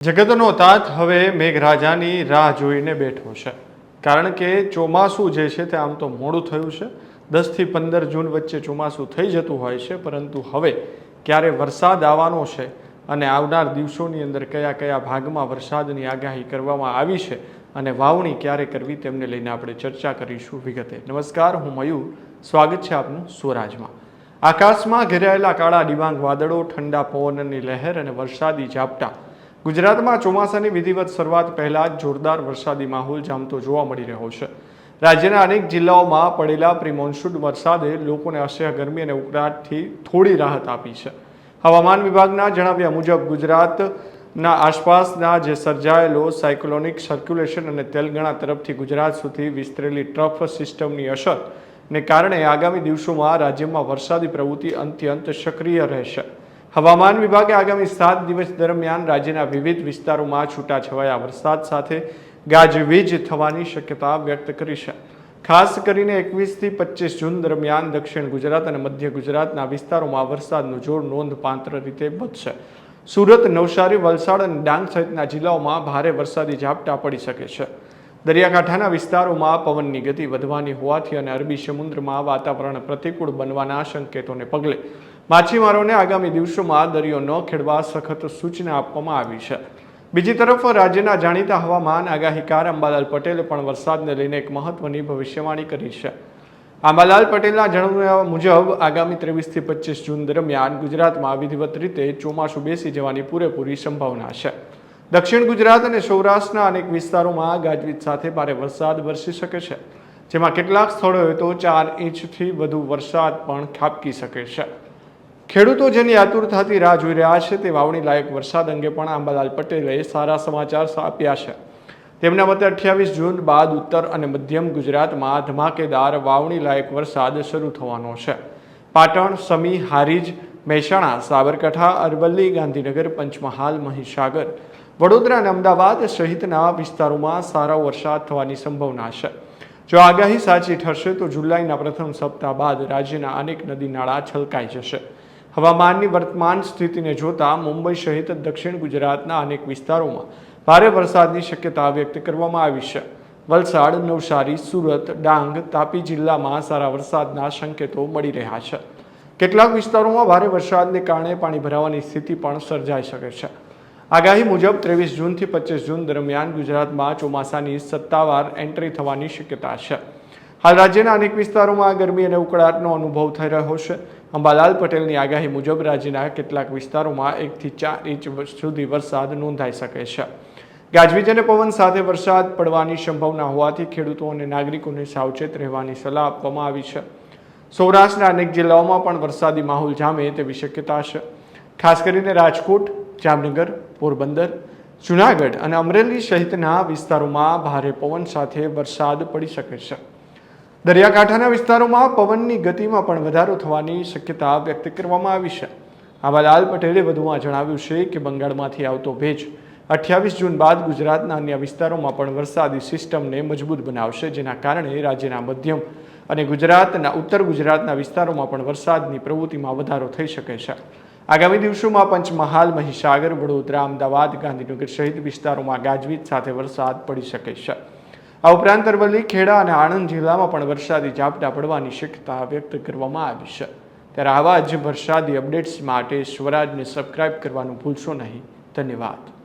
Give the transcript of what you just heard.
જગતનો તાત હવે મેઘરાજાની રાહ જોઈને બેઠો છે, કારણ કે ચોમાસું જે છે તે આમ તો મોડું થયું છે. 10 થી 15 જૂન વચ્ચે ચોમાસું થઈ જતું હોય છે, પરંતુ હવે ક્યારે વરસાદ આવવાનો છે અને આવનાર દિવસોની અંદર કયા કયા ભાગમાં વરસાદની આગાહી કરવામાં આવી છે અને વાવણી ક્યારે કરવી તેમને લઈને આપણે ચર્ચા કરીશું વિગતે. નમસ્કાર, હું મયુર, સ્વાગત છે આપનું સ્વરાજમાં. આકાશમાં ઘેરાયેલા કાળા ડિબાંગ વાદળો, ઠંડા પવનની લહેર અને વરસાદી ઝાપટા. ગુજરાતમાં ચોમાસાની વિધિવત શરૂઆત પહેલા જ જોરદાર વરસાદી માહોલ જામતો જોવા મળી રહ્યો છે. રાજ્યના અનેક જિલ્લાઓમાં પડેલા પ્રી મોન્સૂન વરસાદે લોકોને અસહ્ય ગરમી અને ઉકળાટથી થોડી રાહત આપી છે. હવામાન વિભાગના જણાવ્યા મુજબ ગુજરાતના આસપાસના જે સર્જાયેલો સાયક્લોનિક સર્ક્યુલેશન અને તેલંગાણા તરફથી ગુજરાત સુધી વિસ્તરેલી ટ્રફ સિસ્ટમની અસરને કારણે આગામી દિવસોમાં રાજ્યમાં વરસાદી પ્રવૃત્તિ અત્યંત સક્રિય રહેશે. હવામાન વિભાગે આગામી 7 દિવસ દરમિયાન રાજ્યના વિવિધ વિસ્તારોમાં છૂટાછવાયા વરસાદ સાથે ગાજવીજ થવાની શક્યતા વ્યક્ત કરી છે. ખાસ કરીને 21 થી 25 જૂન દરમિયાન દક્ષિણ ગુજરાત અને મધ્ય ગુજરાતના વિસ્તારોમાં વરસાદનું જોર નોંધપાત્ર રીતે વધશે. સુરત, નવસારી, વલસાડ અને ડાંગ સહિતના જિલ્લાઓમાં ભારે વરસાદી ઝાપટા પડી શકે છે. દરિયાકાંઠાના વિસ્તારોમાં પવનની ગતિ વધવાની હોવાથી અને અરબી સમુદ્રમાં વાતાવરણ પ્રતિકૂળ બનવાના સંકેતોને પગલે માછીમારોને આગામી દિવસોમાં દરિયો ન ખેડવા સખત સૂચના આપવામાં આવી છે. બીજી તરફ રાજ્યના જાણીતા હવામાન આગાહીકાર અંબાલાલ પટેલે પણ વરસાદને લઈને એક મહત્વની ભવિષ્યવાણી કરી છે. અંબાલાલ પટેલના જણાવ્યા મુજબ આગામી 23 થી 25 જૂન દરમિયાન ગુજરાતમાં વિધિવત રીતે ચોમાસું બેસી જવાની પૂરેપૂરી સંભાવના છે. દક્ષિણ ગુજરાત અને સૌરાષ્ટ્રના અનેક વિસ્તારોમાં ગાજવીજ સાથે ભારે વરસાદ વરસી શકે છે, જેમાં કેટલાક સ્થળોએ તો 4 ઇંચથી વધુ વરસાદ પણ ખાબકી શકે છે. ખેડૂતો જેની આતુરતાથી રાહ જોઈ રહ્યા છે તે વાવણી લાયક વરસાદ અંગે પણ અંબાલાલ પટેલે સારા સમાચાર આપ્યા છે. તેમના મતે 28 જૂન બાદ ઉત્તર અને મધ્યમ ગુજરાતમાં ધમાકેદાર વાવણી લાયક વરસાદ શરૂ થવાનો છે. પાટણ, સમી, હારીજ, મહેસાણા, સાબરકાંઠા, અરવલ્લી, ગાંધીનગર, પંચમહાલ, મહીસાગર, વડોદરા અને અમદાવાદ સહિતના વિસ્તારોમાં સારો વરસાદ થવાની સંભાવના છે. જો આગાહી સાચી ઠરશે તો જુલાઈના પ્રથમ સપ્તાહ બાદ રાજ્યના અનેક નદી નાળા છલકાઈ જશે. હવામાનની વર્તમાન સ્થિતિને જોતા મુંબઈ સહિત દક્ષિણ ગુજરાતના અનેક વિસ્તારોમાં ભારે વરસાદની શક્યતા વ્યક્ત કરવામાં આવી છે. વલસાડ, નવસારી, સુરત, ડાંગ, તાપી જિલ્લામાં સારા વરસાદના સંકેતો મળી રહ્યા છે. કેટલાક વિસ્તારોમાં ભારે વરસાદને કારણે પાણી ભરાવાની સ્થિતિ પણ સર્જાઈ શકે છે. આગાહી મુજબ 23 જૂનથી 25 જૂન દરમિયાન ગુજરાતમાં ચોમાસાની સત્તાવાર એન્ટ્રી થવાની શક્યતા છે. હાલ રાજ્યના અનેક વિસ્તારોમાં ગરમી અને ઉકળાટનો અનુભવ થઈ રહ્યો છે. અંબાલાલ પટેલની આગાહી મુજબ રાજ્યના કેટલાક વિસ્તારોમાં 1 થી 4 ઇંચ સુધી વરસાદ નોંધાઈ શકે છે. ગાજવીજ અને પવન સાથે વરસાદ પડવાની સંભાવના હોવાથી ખેડૂતો અને નાગરિકોને સાવચેત રહેવાની સલાહ આપવામાં આવી છે. સૌરાષ્ટ્રના અનેક જિલ્લાઓમાં પણ વરસાદી માહોલ જામે તેવી શક્યતા છે. ખાસ કરીને રાજકોટ, જામનગર, પોરબંદર, જૂનાગઢ અને અમરેલી સહિતના વિસ્તારોમાં ભારે પવન સાથે વરસાદ પડી શકે છે. દરિયાકાંઠાના વિસ્તારોમાં પવનની ગતિમાં પણ વધારો થવાની શક્યતા વ્યક્ત કરવામાં આવી છે. અંબાલાલ પટેલે વધુમાં જણાવ્યું છે કે બંગાળમાંથી આવતો ભેજ 28 જૂન બાદ ગુજરાતના અન્ય વિસ્તારોમાં પણ વરસાદી સિસ્ટમને મજબૂત બનાવશે, જેના કારણે રાજ્યના મધ્યમ અને ગુજરાતના ઉત્તર ગુજરાતના વિસ્તારોમાં પણ વરસાદની પ્રવૃત્તિમાં વધારો થઈ શકે છે. આગામી દિવસોમાં પંચમહાલ, મહીસાગર, વડોદરા, અમદાવાદ, ગાંધીનગર સહિત વિસ્તારોમાં ગાજવીજ સાથે વરસાદ પડી શકે છે. આ ઉપરાંત અરવલ્લી, ખેડા અને આણંદ જિલ્લામાં પણ વરસાદી ઝાપટા પડવાની શક્યતા વ્યક્ત કરવામાં આવી છે. ત્યારે આવા જ વરસાદી અપડેટ્સ માટે સ્વરાજને સબસ્ક્રાઇબ કરવાનું ભૂલશો નહીં. ધન્યવાદ.